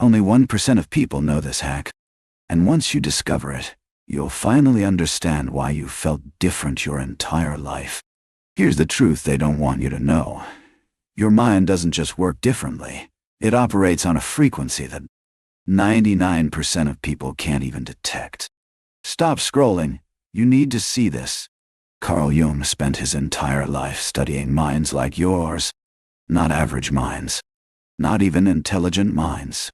Only 1% of people know this hack. And once you discover it, you'll finally understand why you felt different your entire life. Here's the truth they don't want you to know. Your mind doesn't just work differently. It operates on a frequency that 99% of people can't even detect. Stop scrolling. You need to see this. Carl Jung spent his entire life studying minds like yours. Not average minds. Not even intelligent minds.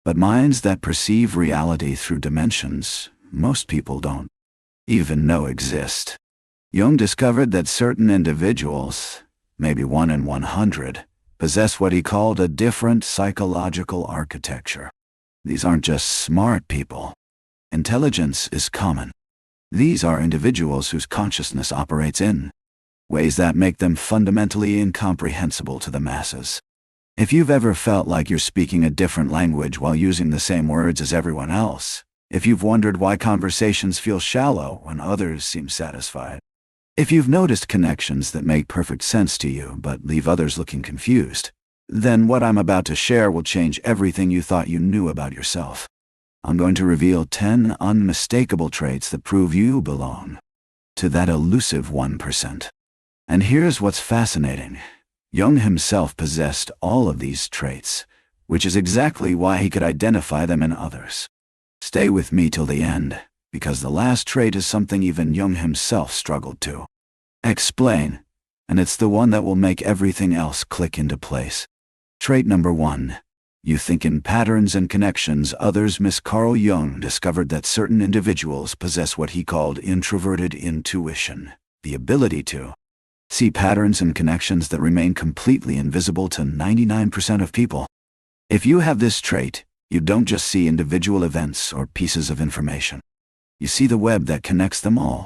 But minds that perceive reality through dimensions most people don't even know exist. Jung discovered that certain individuals, maybe 1 in 100, possess what he called a different psychological architecture. These aren't just smart people. Intelligence is common. These are individuals whose consciousness operates in ways that make them fundamentally incomprehensible to the masses. If you've ever felt like you're speaking a different language while using the same words as everyone else, if you've wondered why conversations feel shallow when others seem satisfied, if you've noticed connections that make perfect sense to you but leave others looking confused, then what I'm about to share will change everything you thought you knew about yourself. I'm going to reveal 10 unmistakable traits that prove you belong to that elusive 1%. And here's what's fascinating. Jung himself possessed all of these traits, which is exactly why he could identify them in others. Stay with me till the end, because the last trait is something even Jung himself struggled to explain, and it's the one that will make everything else click into place. Trait number 1. You think in patterns and connections others miss. Carl Jung discovered that certain individuals possess what he called introverted intuition, the ability to see patterns and connections that remain completely invisible to 99% of people. If you have this trait, you don't just see individual events or pieces of information. You see the web that connects them all.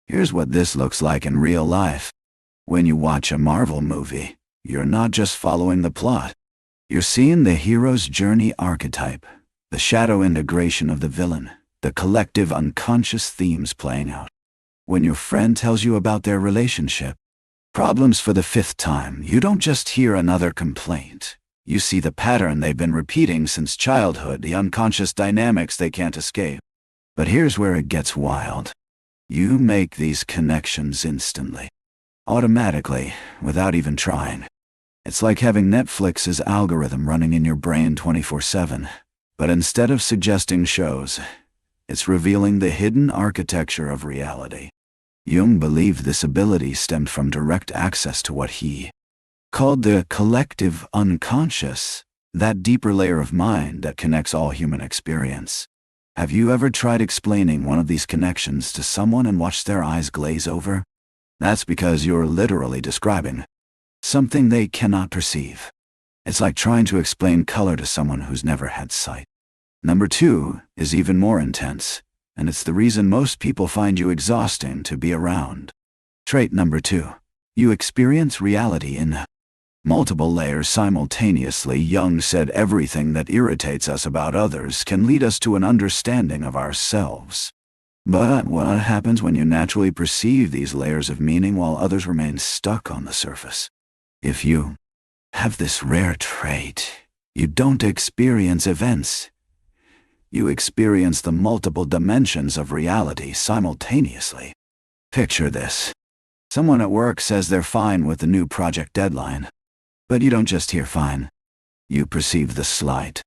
Here's what this looks like in real life. When you watch a Marvel movie, you're not just following the plot. You're seeing the hero's journey archetype, the shadow integration of the villain, the collective unconscious themes playing out. When your friend tells you about their relationship problems for the 5th time, you don't just hear another complaint. You see the pattern they've been repeating since childhood, the unconscious dynamics they can't escape. But here's where it gets wild. You make these connections instantly, automatically, without even trying. It's like having Netflix's algorithm running in your brain 24/7. But instead of suggesting shows, it's revealing the hidden architecture of reality. Jung believed this ability stemmed from direct access to what he called the collective unconscious, that deeper layer of mind that connects all human experience. Have you ever tried explaining one of these connections to someone and watched their eyes glaze over? That's because you're literally describing something they cannot perceive. It's like trying to explain color to someone who's never had sight. Number 2 is even more intense, and it's the reason most people find you exhausting to be around. Trait number 2. You experience reality in multiple layers simultaneously. Jung said everything that irritates us about others can lead us to an understanding of ourselves. But what happens when you naturally perceive these layers of meaning while others remain stuck on the surface? If you have this rare trait, you don't experience events. You experience the multiple dimensions of reality simultaneously. Picture this. Someone at work says they're fine with the new project deadline. But you don't just hear fine. You perceive the slight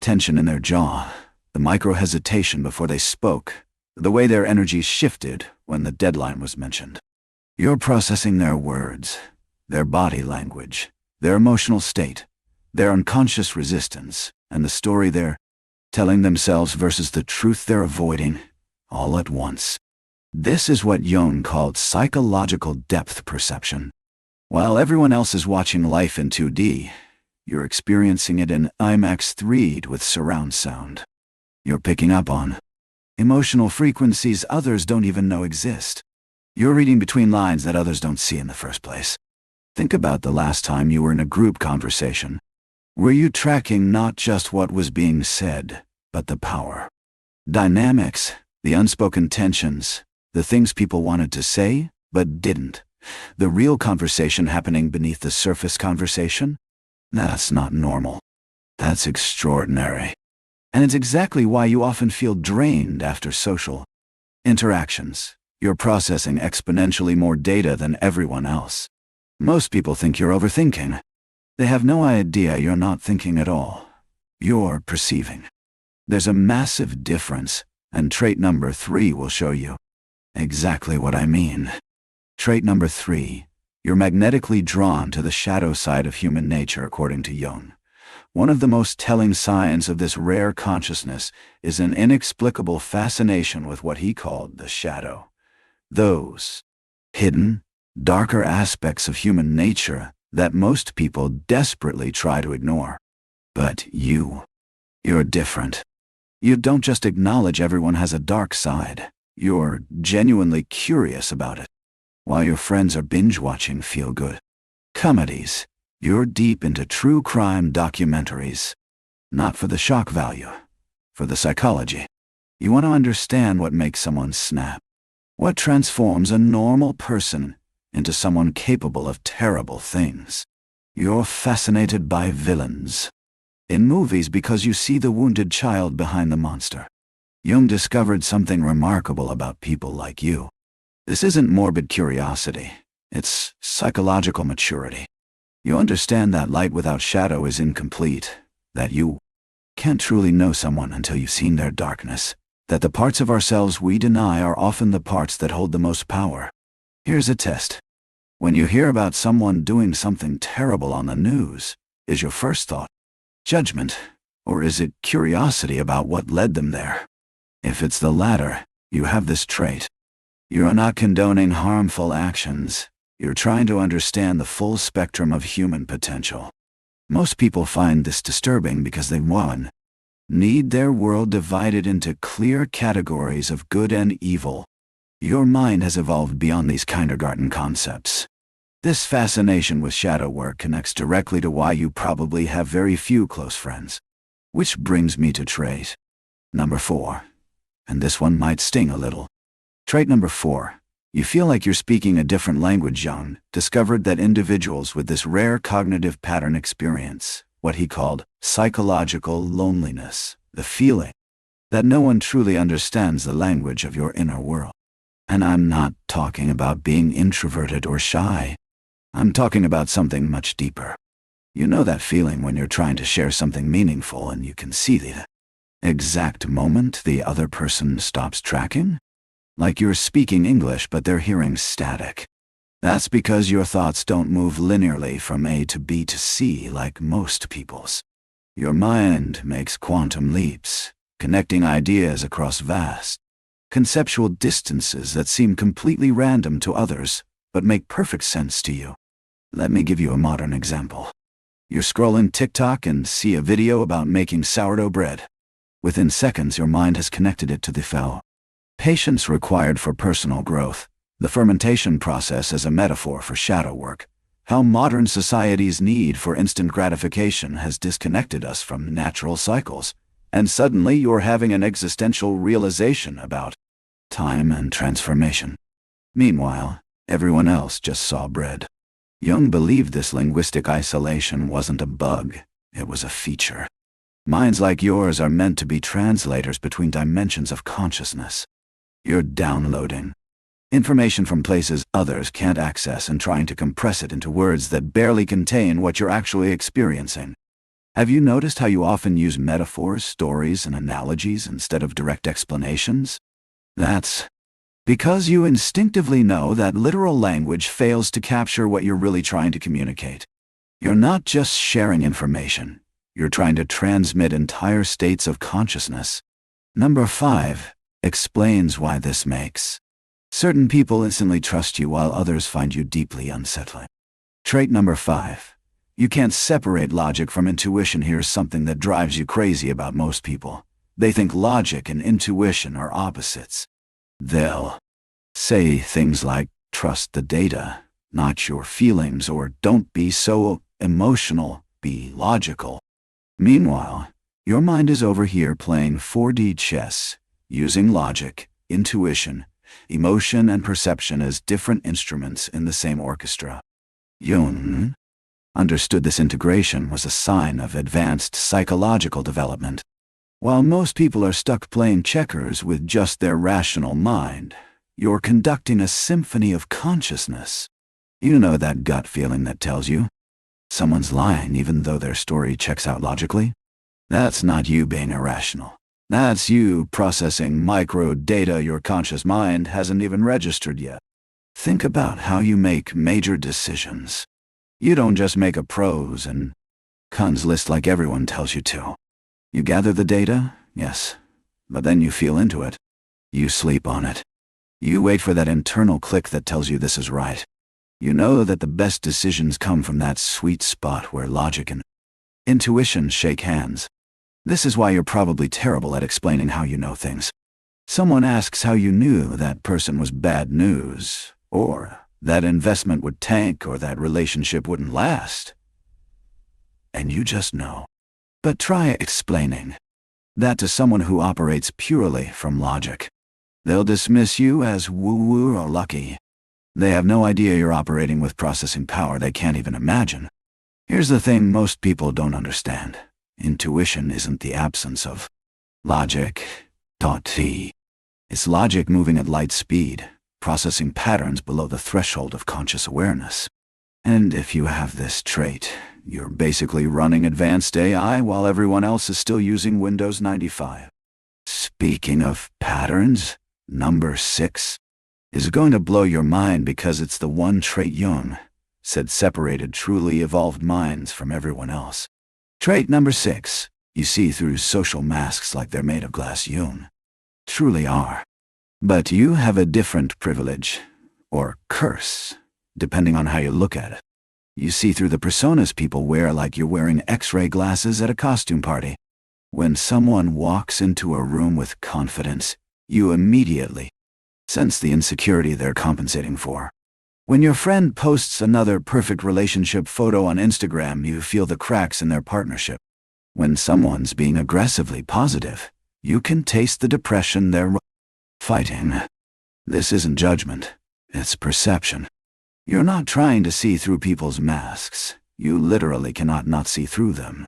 tension in their jaw, the micro-hesitation before they spoke, the way their energy shifted when the deadline was mentioned. You're processing their words, their body language, their emotional state, their unconscious resistance, and the story they're telling themselves versus the truth they're avoiding, all at once. This is what Jung called psychological depth perception. While everyone else is watching life in 2D, you're experiencing it in IMAX 3D with surround sound. You're picking up on emotional frequencies others don't even know exist. You're reading between lines that others don't see in the first place. Think about the last time you were in a group conversation. Were you tracking not just what was being said, but the power dynamics, the unspoken tensions, the things people wanted to say, but didn't? The real conversation happening beneath the surface conversation? That's not normal. That's extraordinary. And it's exactly why you often feel drained after social interactions. You're processing exponentially more data than everyone else. Most people think you're overthinking. They have no idea you're not thinking at all. You're perceiving. There's a massive difference, and trait number 3 will show you exactly what I mean. Trait number 3, you're magnetically drawn to the shadow side of human nature, according to Jung. One of the most telling signs of this rare consciousness is an inexplicable fascination with what he called the shadow. Those hidden, darker aspects of human nature that most people desperately try to ignore. But you're different. You don't just acknowledge everyone has a dark side. You're genuinely curious about it. While your friends are binge-watching feel-good comedies, you're deep into true crime documentaries. Not for the shock value, for the psychology. You want to understand what makes someone snap. What transforms a normal person into someone capable of terrible things. You're fascinated by villains in movies because you see the wounded child behind the monster. Jung discovered something remarkable about people like you. This isn't morbid curiosity. It's psychological maturity. You understand that light without shadow is incomplete, that you can't truly know someone until you've seen their darkness, that the parts of ourselves we deny are often the parts that hold the most power. Here's a test. When you hear about someone doing something terrible on the news, is your first thought judgment, or is it curiosity about what led them there? If it's the latter, you have this trait. You're not condoning harmful actions. You're trying to understand the full spectrum of human potential. Most people find this disturbing because they, 1, need their world divided into clear categories of good and evil. Your mind has evolved beyond these kindergarten concepts. This fascination with shadow work connects directly to why you probably have very few close friends. Which brings me to trait number 4. And this one might sting a little. Trait number 4. You feel like you're speaking a different language. Jung discovered that individuals with this rare cognitive pattern experience what he called psychological loneliness, the feeling that no one truly understands the language of your inner world. And I'm not talking about being introverted or shy. I'm talking about something much deeper. You know that feeling when you're trying to share something meaningful and you can see the exact moment the other person stops tracking? Like you're speaking English but they're hearing static. That's because your thoughts don't move linearly from A to B to C like most people's. Your mind makes quantum leaps, connecting ideas across vast, conceptual distances that seem completely random to others, but make perfect sense to you. Let me give you a modern example. You're scrolling TikTok and see a video about making sourdough bread. Within seconds, your mind has connected it to the patience required for personal growth, the fermentation process as a metaphor for shadow work, how modern society's need for instant gratification has disconnected us from natural cycles, and suddenly you're having an existential realization about time and transformation. Meanwhile, everyone else just saw bread. Jung believed this linguistic isolation wasn't a bug, it was a feature. Minds like yours are meant to be translators between dimensions of consciousness. You're downloading information from places others can't access and trying to compress it into words that barely contain what you're actually experiencing. Have you noticed how you often use metaphors, stories, and analogies instead of direct explanations? That's because you instinctively know that literal language fails to capture what you're really trying to communicate. You're not just sharing information, you're trying to transmit entire states of consciousness. Number 5 explains why this makes certain people instantly trust you while others find you deeply unsettling. Trait number 5. You can't separate logic from intuition. Here's something that drives you crazy about most people. They think logic and intuition are opposites. They'll say things like, trust the data, not your feelings, or don't be so emotional, be logical. Meanwhile, your mind is over here playing 4D chess, using logic, intuition, emotion, and perception as different instruments in the same orchestra. Jung understood this integration was a sign of advanced psychological development. While most people are stuck playing checkers with just their rational mind, you're conducting a symphony of consciousness. You know that gut feeling that tells you someone's lying even though their story checks out logically? That's not you being irrational. That's you processing micro data your conscious mind hasn't even registered yet. Think about how you make major decisions. You don't just make a pros and cons list like everyone tells you to. You gather the data, yes, but then you feel into it. You sleep on it. You wait for that internal click that tells you this is right. You know that the best decisions come from that sweet spot where logic and intuition shake hands. This is why you're probably terrible at explaining how you know things. Someone asks how you knew that person was bad news, or that investment would tank, or that relationship wouldn't last. And you just know. But try explaining that to someone who operates purely from logic. They'll dismiss you as woo-woo or lucky. They have no idea you're operating with processing power they can't even imagine. Here's the thing most people don't understand. Intuition isn't the absence of logic. It's logic moving at light speed, processing patterns below the threshold of conscious awareness. And if you have this trait, you're basically running advanced AI while everyone else is still using Windows 95. Speaking of patterns, number 6 is going to blow your mind because it's the one trait Jung said separated truly evolved minds from everyone else. Trait number 6, you see through social masks like they're made of glass. Jung truly are. But you have a different privilege, or curse, depending on how you look at it. You see through the personas people wear like you're wearing X-ray glasses at a costume party. When someone walks into a room with confidence, you immediately sense the insecurity they're compensating for. When your friend posts another perfect relationship photo on Instagram, you feel the cracks in their partnership. When someone's being aggressively positive, you can taste the depression they're fighting. This isn't judgment, it's perception. You're not trying to see through people's masks. You literally cannot not see through them.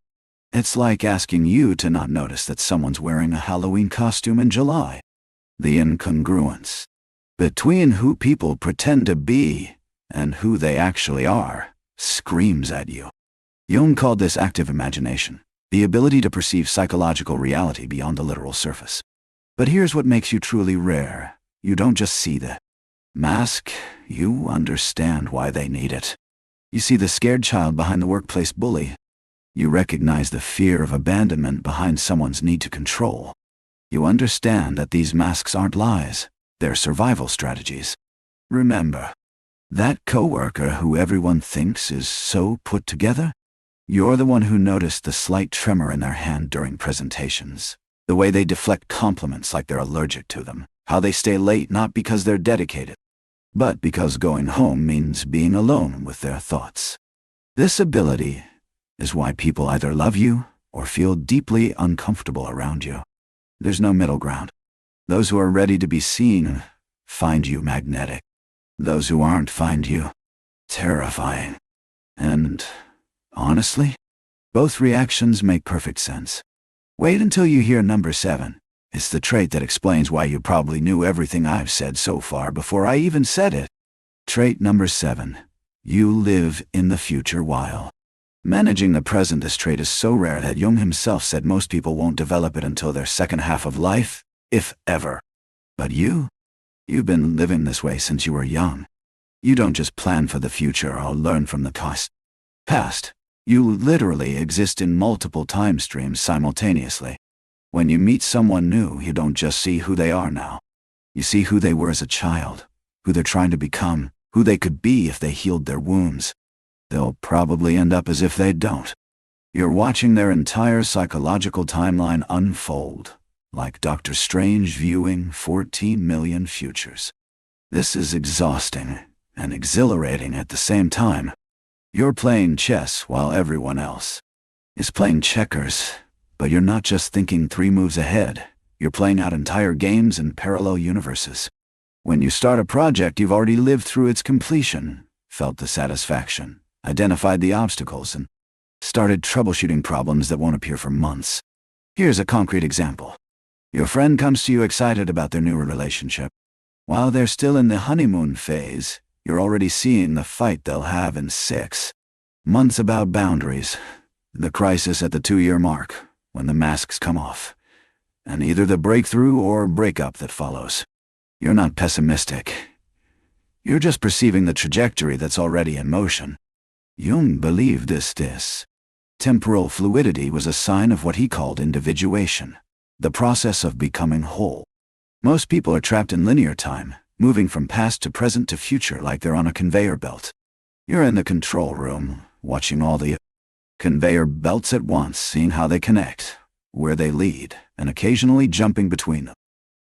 It's like asking you to not notice that someone's wearing a Halloween costume in July. The incongruence between who people pretend to be and who they actually are screams at you. Jung called this active imagination, the ability to perceive psychological reality beyond the literal surface. But here's what makes you truly rare. You don't just see the mask, you understand why they need it. You see the scared child behind the workplace bully. You recognize the fear of abandonment behind someone's need to control. You understand that these masks aren't lies, they're survival strategies. Remember, that coworker who everyone thinks is so put together? You're the one who noticed the slight tremor in their hand during presentations, the way they deflect compliments like they're allergic to them, how they stay late not because they're dedicated, but because going home means being alone with their thoughts. This ability is why people either love you or feel deeply uncomfortable around you. There's no middle ground. Those who are ready to be seen find you magnetic. Those who aren't find you terrifying. And honestly, both reactions make perfect sense. Wait until you hear number 7. It's the trait that explains why you probably knew everything I've said so far before I even said it. Trait number 7. You live in the future while managing the present. This trait is so rare that Jung himself said most people won't develop it until their second half of life, if ever. But you've been living this way since you were young. You don't just plan for the future or learn from the past. You literally exist in multiple time streams simultaneously. When you meet someone new, you don't just see who they are now. You see who they were as a child, who they're trying to become, who they could be if they healed their wounds. They'll probably end up as if they don't. You're watching their entire psychological timeline unfold, like Dr. Strange viewing 14 million futures. This is exhausting and exhilarating at the same time. You're playing chess while everyone else is playing checkers, but you're not just thinking 3 moves ahead. You're playing out entire games in parallel universes. When you start a project, you've already lived through its completion, felt the satisfaction, identified the obstacles, and started troubleshooting problems that won't appear for months. Here's a concrete example. Your friend comes to you excited about their new relationship. While they're still in the honeymoon phase, you're already seeing the fight they'll have in 6 months about boundaries, the crisis at the 2-year mark, when the masks come off, and either the breakthrough or breakup that follows. You're not pessimistic. You're just perceiving the trajectory that's already in motion. Jung believed this temporal fluidity was a sign of what he called individuation, the process of becoming whole. Most people are trapped in linear time, moving from past to present to future like they're on a conveyor belt. You're in the control room, watching all the conveyor belts at once, seeing how they connect, where they lead, and occasionally jumping between them.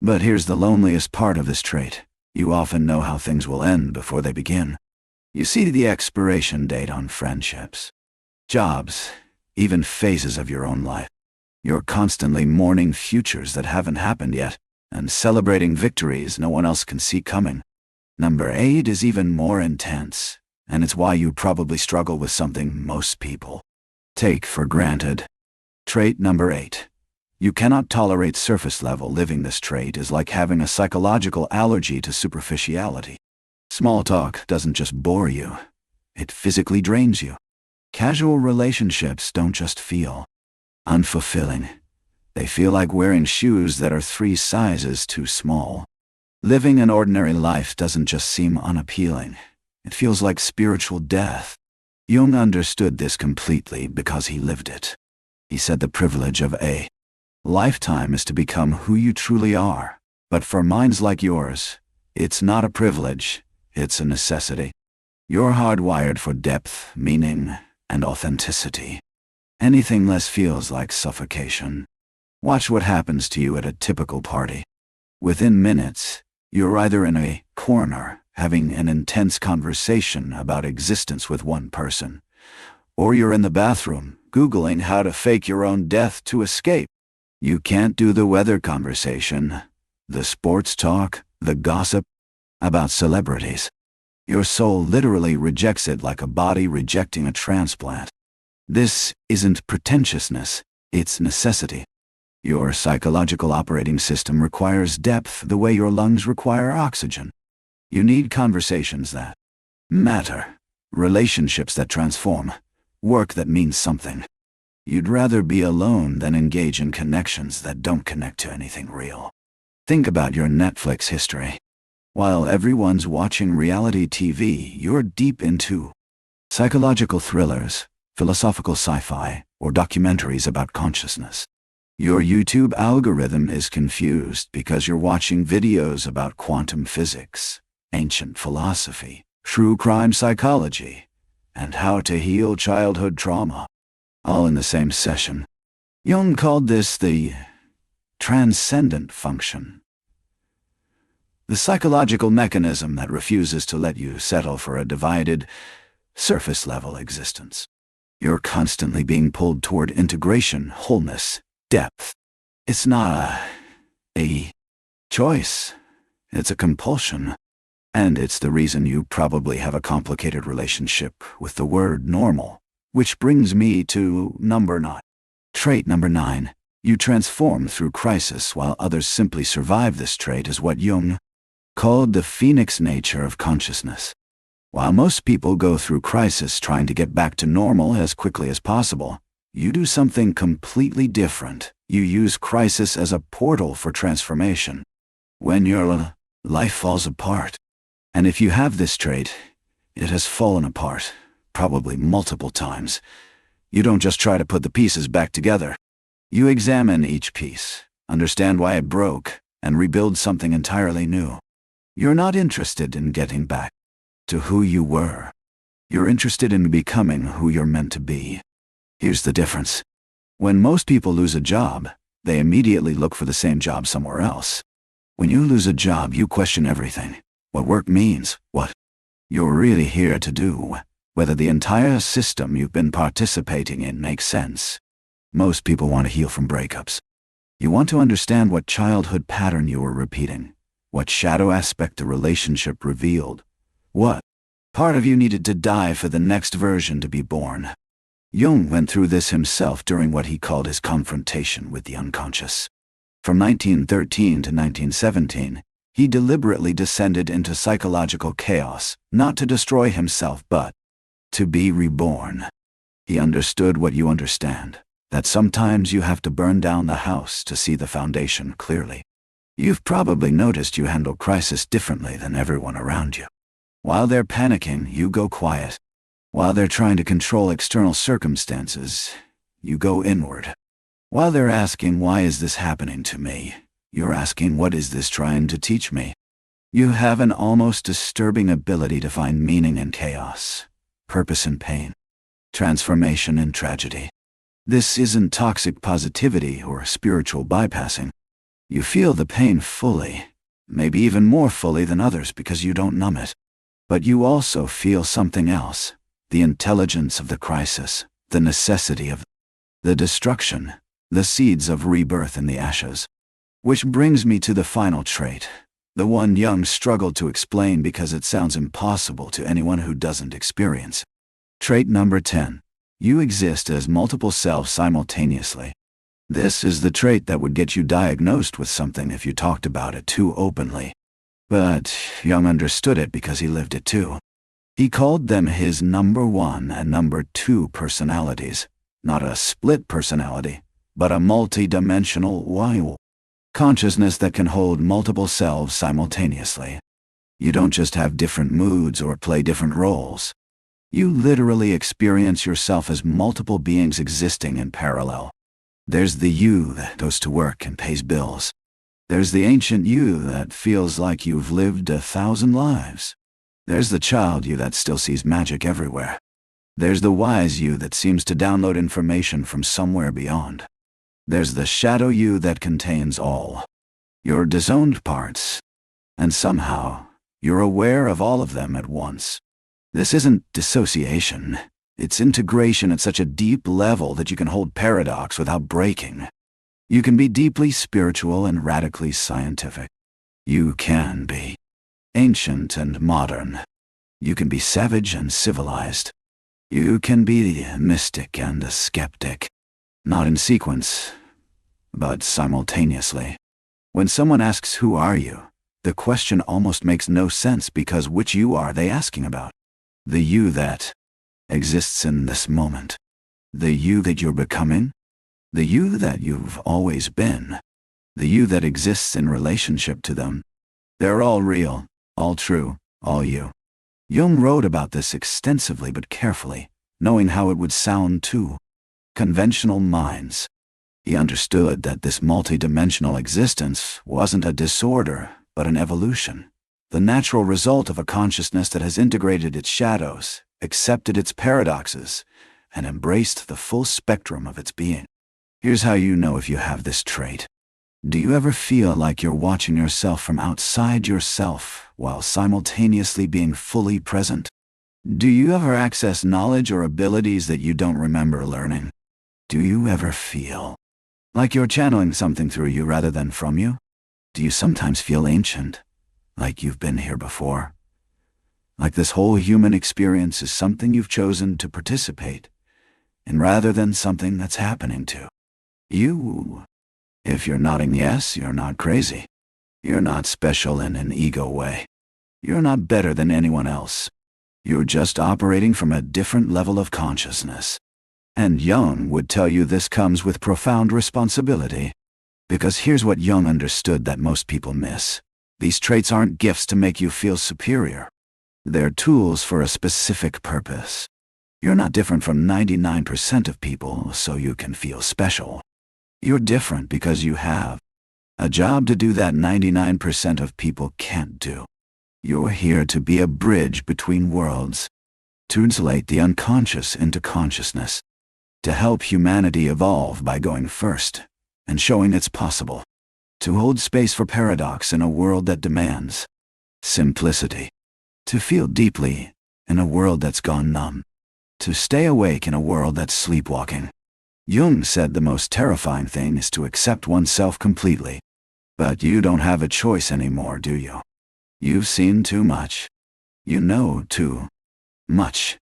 But here's the loneliest part of this trait. You often know how things will end before they begin. You see the expiration date on friendships, jobs, even phases of your own life. You're constantly mourning futures that haven't happened yet, and celebrating victories no one else can see coming. Number 8 is even more intense, and it's why you probably struggle with something most people take for granted. Trait number 8. You cannot tolerate surface-level living. This trait is like having a psychological allergy to superficiality. Small talk doesn't just bore you, it physically drains you. Casual relationships don't just feel unfulfilling. They feel like wearing shoes that are 3 sizes too small. Living an ordinary life doesn't just seem unappealing. It feels like spiritual death. Jung understood this completely because he lived it. He said the privilege of a lifetime is to become who you truly are. But for minds like yours, it's not a privilege, it's a necessity. You're hardwired for depth, meaning, and authenticity. Anything less feels like suffocation. Watch what happens to you at a typical party. Within minutes, you're either in a corner, having an intense conversation about existence with one person, or you're in the bathroom, Googling how to fake your own death to escape. You can't do the weather conversation, the sports talk, the gossip about celebrities. Your soul literally rejects it like a body rejecting a transplant. This isn't pretentiousness, it's necessity. Your psychological operating system requires depth the way your lungs require oxygen. You need conversations that matter, relationships that transform, work that means something. You'd rather be alone than engage in connections that don't connect to anything real. Think about your Netflix history. While everyone's watching reality TV, you're deep into psychological thrillers, philosophical sci-fi, or documentaries about consciousness. Your YouTube algorithm is confused because you're watching videos about quantum physics, ancient philosophy, true crime psychology, and how to heal childhood trauma, all in the same session. Jung called this the transcendent function, the psychological mechanism that refuses to let you settle for a divided, surface-level existence. You're constantly being pulled toward integration, wholeness, depth. It's not a choice, it's a compulsion. And it's the reason you probably have a complicated relationship with the word normal. Which brings me to number 9. Trait number 9. You transform through crisis while others simply survive. This trait is what Jung called the phoenix nature of consciousness. While most people go through crisis trying to get back to normal as quickly as possible, you do something completely different. You use crisis as a portal for transformation. When your life falls apart, and if you have this trait, it has fallen apart, probably multiple times. You don't just try to put the pieces back together. You examine each piece, understand why it broke, and rebuild something entirely new. You're not interested in getting back to who you were. You're interested in becoming who you're meant to be. Here's the difference. When most people lose a job, they immediately look for the same job somewhere else. When you lose a job, you question everything. What work means, what you're really here to do, whether the entire system you've been participating in makes sense. Most people want to heal from breakups. You want to understand what childhood pattern you were repeating, what shadow aspect the relationship revealed, what Part of you needed to die for the next version to be born. Jung went through this himself during what he called his confrontation with the unconscious. From 1913 to 1917, he deliberately descended into psychological chaos, not to destroy himself but to be reborn. He understood what you understand, that sometimes you have to burn down the house to see the foundation clearly. You've probably noticed you handle crisis differently than everyone around you. While they're panicking, you go quiet. While they're trying to control external circumstances, you go inward. While they're asking, why is this happening to me? You're asking, what is this trying to teach me? You have an almost disturbing ability to find meaning in chaos, purpose in pain, transformation in tragedy. This isn't toxic positivity or spiritual bypassing. You feel the pain fully, maybe even more fully than others because you don't numb it. But you also feel something else, the intelligence of the crisis, the necessity of the destruction, the seeds of rebirth in the ashes. Which brings me to the final trait, the one Jung struggled to explain because it sounds impossible to anyone who doesn't experience. Trait number 10. You exist as multiple selves simultaneously. This is the trait that would get you diagnosed with something if you talked about it too openly. But Jung understood it because he lived it too. He called them his number 1 and number 2 personalities, not a split personality, but a multi-dimensional consciousness that can hold multiple selves simultaneously. You don't just have different moods or play different roles. You literally experience yourself as multiple beings existing in parallel. There's the you that goes to work and pays bills. There's the ancient you that feels like you've lived 1,000 lives. There's the child you that still sees magic everywhere. There's the wise you that seems to download information from somewhere beyond. There's the shadow you that contains all your disowned parts. And somehow, you're aware of all of them at once. This isn't dissociation. It's integration at such a deep level that you can hold paradox without breaking. You can be deeply spiritual and radically scientific. You can be ancient and modern. You can be savage and civilized. You can be a mystic and a skeptic. Not in sequence, but simultaneously. When someone asks, who are you? The question almost makes no sense because which you are they asking about? The you that exists in this moment. The you that you're becoming? The you that you've always been. The you that exists in relationship to them. They're all real, all true, all you. Jung wrote about this extensively but carefully, knowing how it would sound to conventional minds. He understood that this multidimensional existence wasn't a disorder, but an evolution. The natural result of a consciousness that has integrated its shadows, accepted its paradoxes, and embraced the full spectrum of its being. Here's how you know if you have this trait. Do you ever feel like you're watching yourself from outside yourself while simultaneously being fully present? Do you ever access knowledge or abilities that you don't remember learning? Do you ever feel like you're channeling something through you rather than from you? Do you sometimes feel ancient, like you've been here before? Like this whole human experience is something you've chosen to participate in rather than something that's happening to you? If you're nodding yes, you're not crazy. You're not special in an ego way. You're not better than anyone else. You're just operating from a different level of consciousness. And Jung would tell you this comes with profound responsibility. Because here's what Jung understood that most people miss. These traits aren't gifts to make you feel superior. They're tools for a specific purpose. You're not different from 99% of people, so you can feel special. You're different because you have a job to do that 99% of people can't do. You're here to be a bridge between worlds, to insulate the unconscious into consciousness, to help humanity evolve by going first and showing it's possible, to hold space for paradox in a world that demands simplicity, to feel deeply in a world that's gone numb, to stay awake in a world that's sleepwalking. Jung said the most terrifying thing is to accept oneself completely. But you don't have a choice anymore, do you? You've seen too much. You know too Much.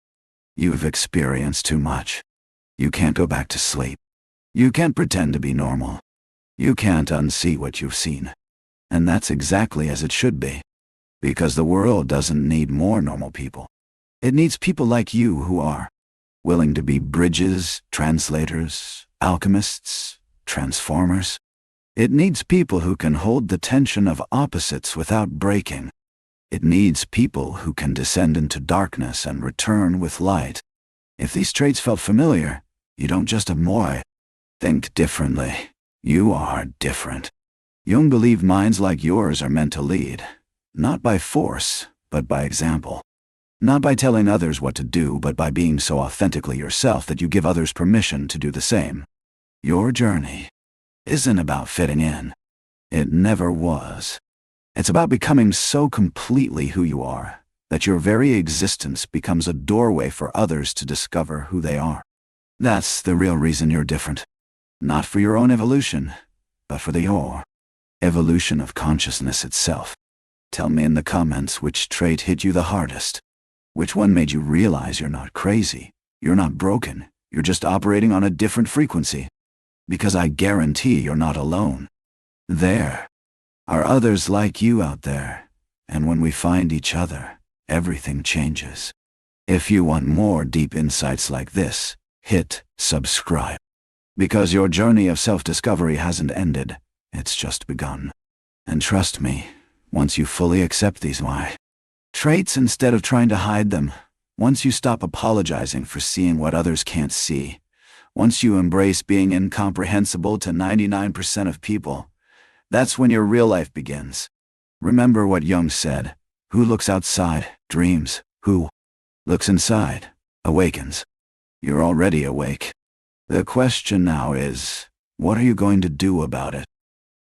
You've experienced too much. You can't go back to sleep. You can't pretend to be normal. You can't unsee what you've seen. And that's exactly as it should be. Because the world doesn't need more normal people. It needs people like you who are willing to be bridges, translators, alchemists, transformers. It needs people who can hold the tension of opposites without breaking. It needs people who can descend into darkness and return with light. If these traits felt familiar, you don't just avoid. Think differently. You are different. Jung believed minds like yours are meant to lead, not by force, but by example. Not by telling others what to do, but by being so authentically yourself that you give others permission to do the same. Your journey isn't about fitting in. It never was. It's about becoming so completely who you are that your very existence becomes a doorway for others to discover who they are. That's the real reason you're different. Not for your own evolution, but for your evolution of consciousness itself. Tell me in the comments which trait hit you the hardest. Which one made you realize you're not crazy, you're not broken, you're just operating on a different frequency. Because I guarantee you're not alone. There are others like you out there, and when we find each other, everything changes. If you want more deep insights like this, hit subscribe. Because your journey of self-discovery hasn't ended, it's just begun. And trust me, once you fully accept these traits instead of trying to hide them, once you stop apologizing for seeing what others can't see, once you embrace being incomprehensible to 99% of people, that's when your real life begins. Remember what Jung said, who looks outside, dreams, who looks inside, awakens. You're already awake. The question now is, what are you going to do about it?